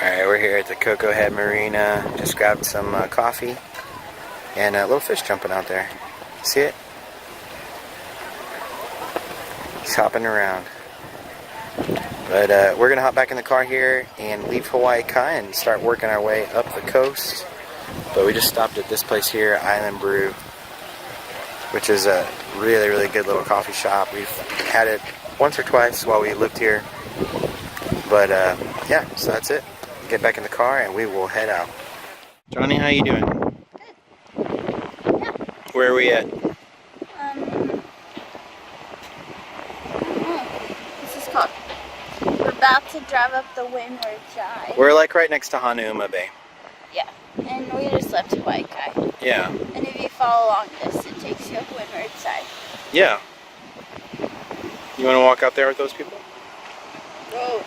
Alright, we're here at the Cocoa Head Marina. Just grabbed some coffee and a little fish jumping out there. See it? He's hopping around. But we're going to hop back in the car here and leave Hawaii Kai and start working our way up the coast. But we just stopped at this place here, Island Brew, which is a really, really good little coffee shop. We've had it once or twice while we lived here. But yeah, so that's it. Get back in the car and we will head out. Johnny, how you doing? Good. Yeah. Where are we at? This is called. We're about to drive up the Windward side. We're like right next to Haneuma Bay. Yeah. And we just left Hawaii Kai. Yeah. And if you follow along this, it takes you up Windward side. Yeah. You want to walk out there with those people? Go.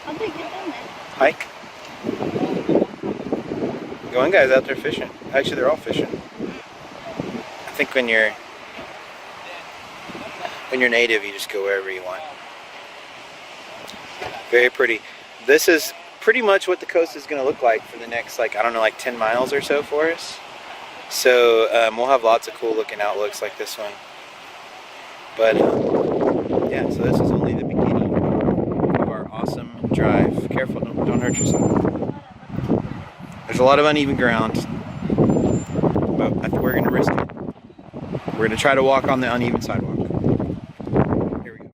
How'd they get in there? Hike. One guy's out there fishing. Actually, they're all fishing. I think when you're native, you just go wherever you want. Very pretty. This is pretty much what the coast is going to look like for the next, like, I don't know, like 10 miles or so for us. So we'll have lots of cool looking outlooks like this one. But yeah, so this is only the beginning of our awesome drive. Careful, don't hurt yourself. There's a lot of uneven ground, but I think we're going to risk it. We're going to try to walk on the uneven sidewalk. Here we go.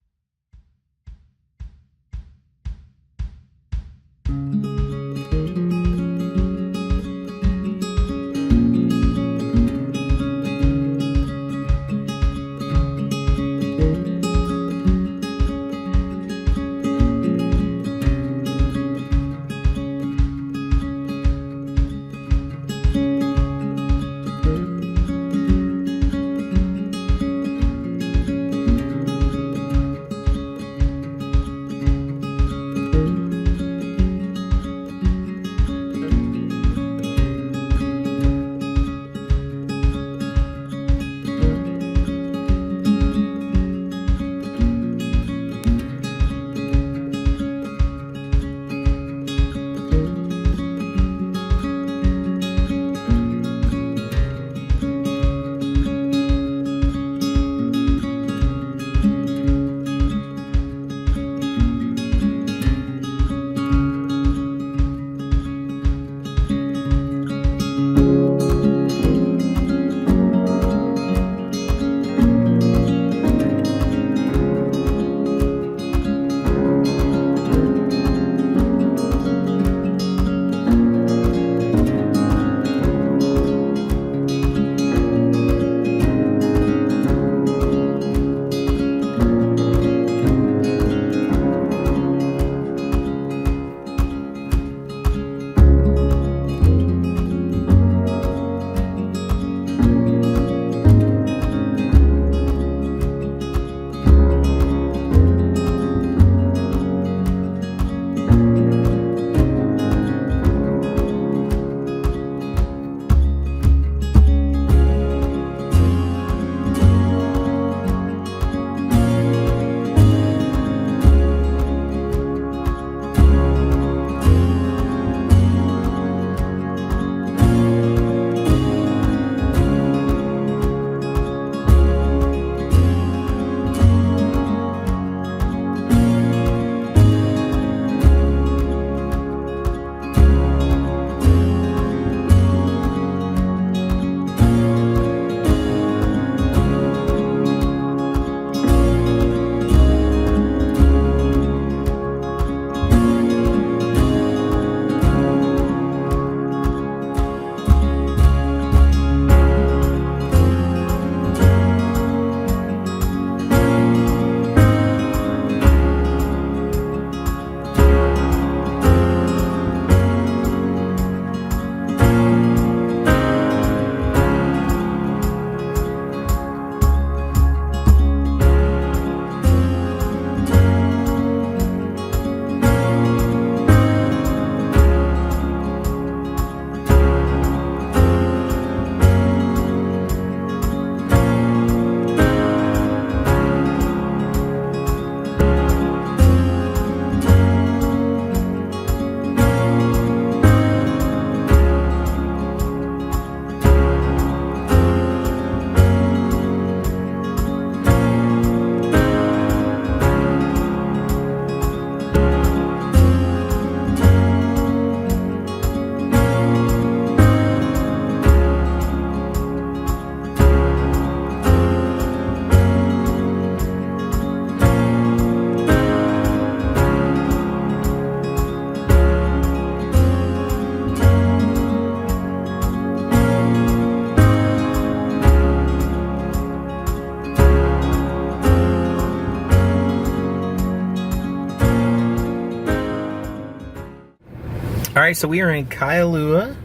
All right, so we are in Kailua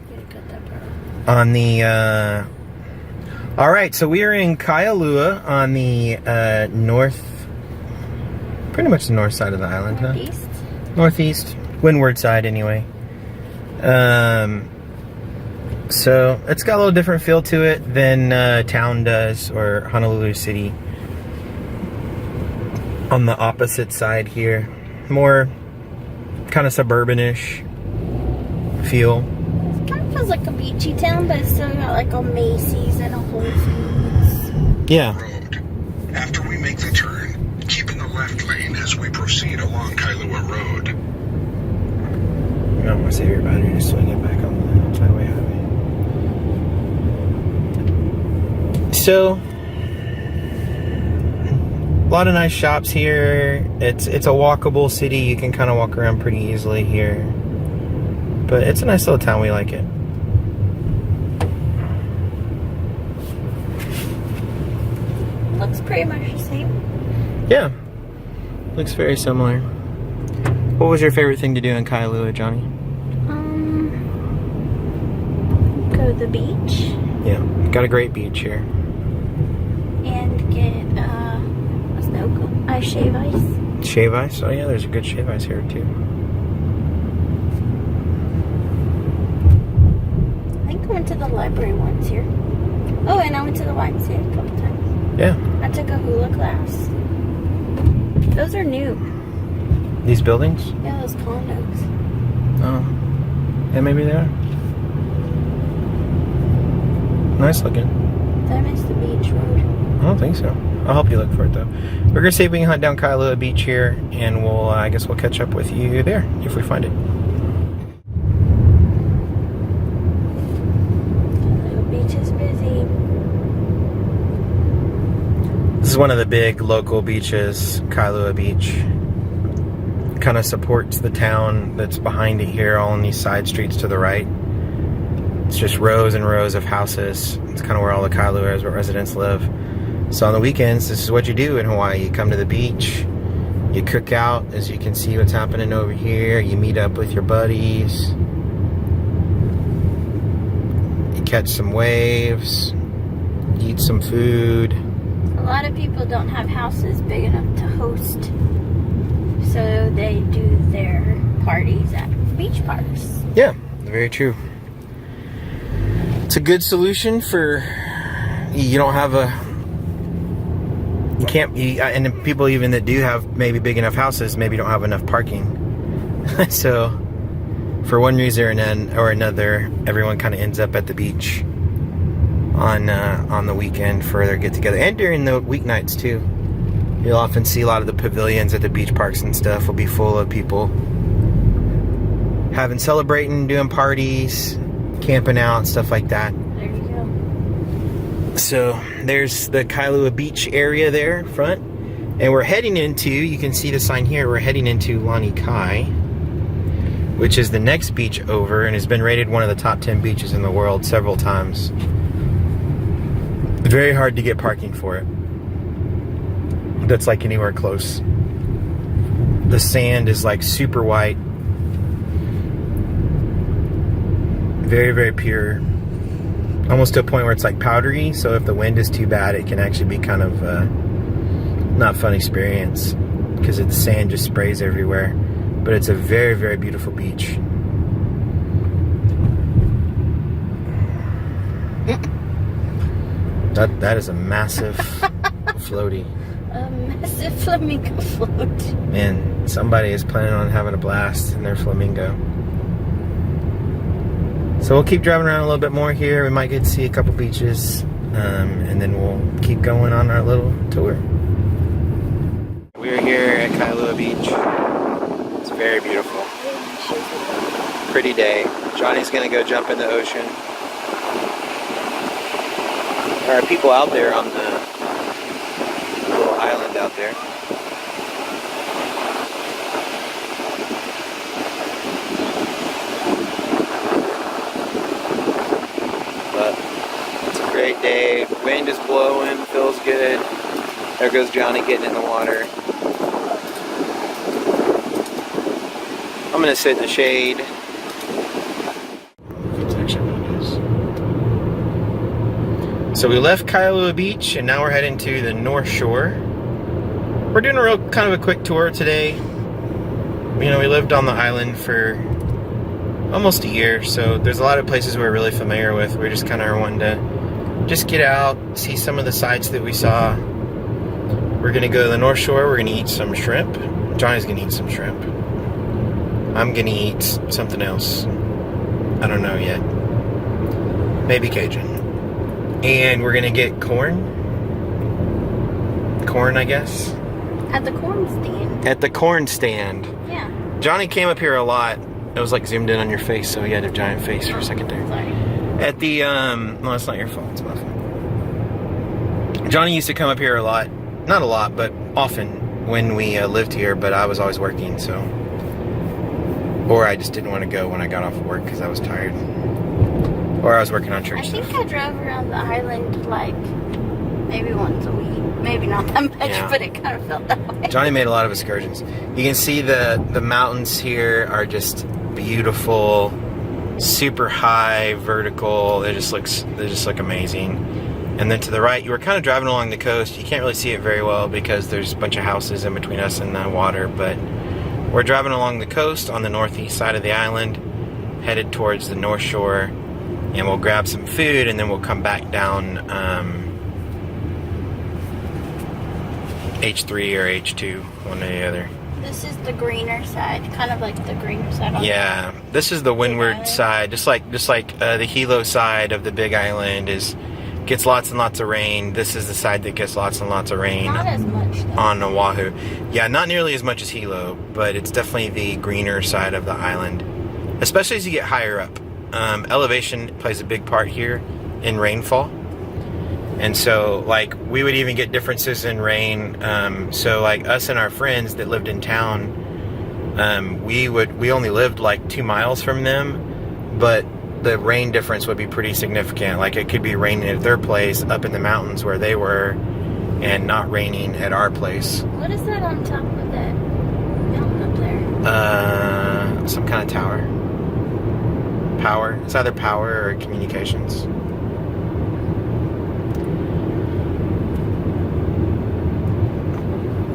on the, all right, so we are in Kailua on the north, pretty much the north side of the island, Northeast. huh? Northeast, Windward side anyway. So it's got a little different feel to it than town does, or Honolulu City. On the opposite side here, more kind of suburban-ish feel. It kind of feels like a beachy town, but it's still got like a Macy's and a Whole Foods. Yeah. Road. After we make the turn, keep in the left lane as we proceed along Kailua Road. You don't want to save your battery to swing it back on the highway. So, a lot of nice shops here. It's a walkable city. You can kind of walk around pretty easily here. But it's a nice little town. We like it. Looks pretty much the same. Yeah. Looks very similar. What was your favorite thing to do in Kailua, Johnny? Go to the beach. Yeah. Got a great beach here. And get what's no ice shave ice. Shave ice? Oh yeah, there's a good shave ice here too. I think I went to the library once here. Oh, and I went to the YMCA a couple times. Yeah. I took a hula class. Those are new. These buildings? Yeah, those condos. Oh. Yeah, maybe they are. Nice looking. Did I miss the beach road? I don't think so. I'll help you look for it though. We're gonna see if we can hunt down Kailua Beach here, and we'll, I guess we'll catch up with you there if we find it. The beach is busy. This is one of the big local beaches, Kailua Beach. Kind of supports the town that's behind it here, all on these side streets to the right. It's just rows and rows of houses. It's kind of where all the Kailua residents live. So on the weekends, this is what you do in Hawaii. You come to the beach, you cook out, as you can see what's happening over here. You meet up with your buddies. You catch some waves, eat some food. A lot of people don't have houses big enough to host, so they do their parties at beach parks. Yeah, very true. It's a good solution for, you don't have a, you can't, and the people even that do have maybe big enough houses maybe don't have enough parking. So for one reason or another, everyone kind of ends up at the beach on the weekend for their get together, and during the weeknights too. You'll often see a lot of the pavilions at the beach parks and stuff will be full of people celebrating, doing parties, camping out, stuff like that. There you go. So there's the Kailua Beach area there front, and we're heading into, you can see the sign here, we're heading into Lani Kai, which is the next beach over and has been rated one of the top 10 beaches in the world several times. Very hard to get parking for it. That's like anywhere close. The sand is like super white. Very, very pure. Almost to a point where it's like powdery, so if the wind is too bad, it can actually be kind of not fun experience because the sand just sprays everywhere. But it's a very, very beautiful beach. That is a massive floaty. A massive flamingo float. Man, somebody is planning on having a blast in their flamingo. So we'll keep driving around a little bit more here. We might get to see a couple beaches, and then we'll keep going on our little tour. We're here at Kailua Beach. It's very beautiful. Pretty day. Johnny's gonna go jump in the ocean. There are people out there on the little island out there. But it's a great day. Wind is blowing, feels good. There goes Johnny getting in the water. I'm gonna sit in the shade. So we left Kailua Beach and now we're heading to the North Shore. We're doing a real kind of a quick tour today. You know, we lived on the island for almost a year, so there's a lot of places we're really familiar with. We're just kind of wanting to just get out, see some of the sights that we saw. We're gonna go to the North Shore. We're gonna eat some shrimp. Johnny's gonna eat some shrimp. I'm gonna eat something else. I don't know yet. Maybe Cajun. And we're gonna get corn. Corn, I guess. At the corn stand. At the corn stand. Yeah. Johnny came up here a lot. It was like zoomed in on your face, so he had a giant face for a second there. Sorry. At the, no, it's not your fault, it's my fault. Johnny used to come up here a lot. Not a lot, but often when we lived here, but I was always working, so. Or I just didn't want to go when I got off of work because I was tired. Or I was working on church I think stuff. I drove around the island like maybe once a week. Maybe not that much, Yeah. but it kind of felt that way. Johnny made a lot of excursions. You can see the mountains here are just beautiful, super high, vertical. They just look amazing. And then to the right, you were kind of driving along the coast. You can't really see it very well because there's a bunch of houses in between us and the water, but we're driving along the coast on the northeast side of the island, headed towards the North Shore, and we'll grab some food and then we'll come back down H3 or H2, one or the other. This is the greener side, kind of like the greener side. On Yeah, this is the Windward Island. side, just like the Hilo side of the Big Island gets lots and lots of rain. This is the side that gets lots and lots of rain. Not as much though. On Oahu. Yeah, not nearly as much as Hilo, but it's definitely the greener side of the island, especially as you get higher up. Elevation plays a big part here in rainfall, and so like we would even get differences in rain. So like us and our friends that lived in town, we only lived like 2 miles from them, but the rain difference would be pretty significant. Like it could be raining at their place up in the mountains where they were and not raining at our place. What is that on top of that mountain up there? Some kind of tower. Power. It's either power or communications.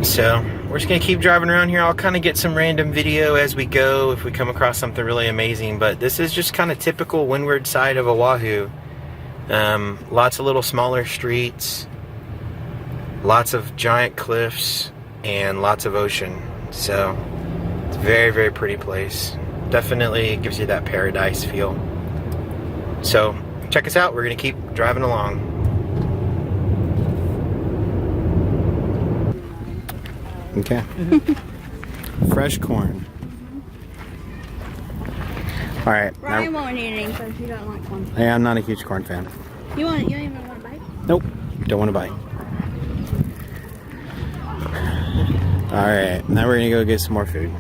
So we're just gonna keep driving around here. I'll kind of get some random video as we go if we come across something really amazing, but this is just kind of typical Windward side of Oahu. Lots of little smaller streets, lots of giant cliffs, and lots of ocean. So it's a very, very pretty place. Definitely gives you that paradise feel. So check us out. We're gonna keep driving along. Okay. Fresh corn. All right. Ryan won't eat any because you don't like corn. Hey, I'm not a huge corn fan. You don't even want to bite? Nope. Don't want to bite. All right. Now we're gonna go get some more food.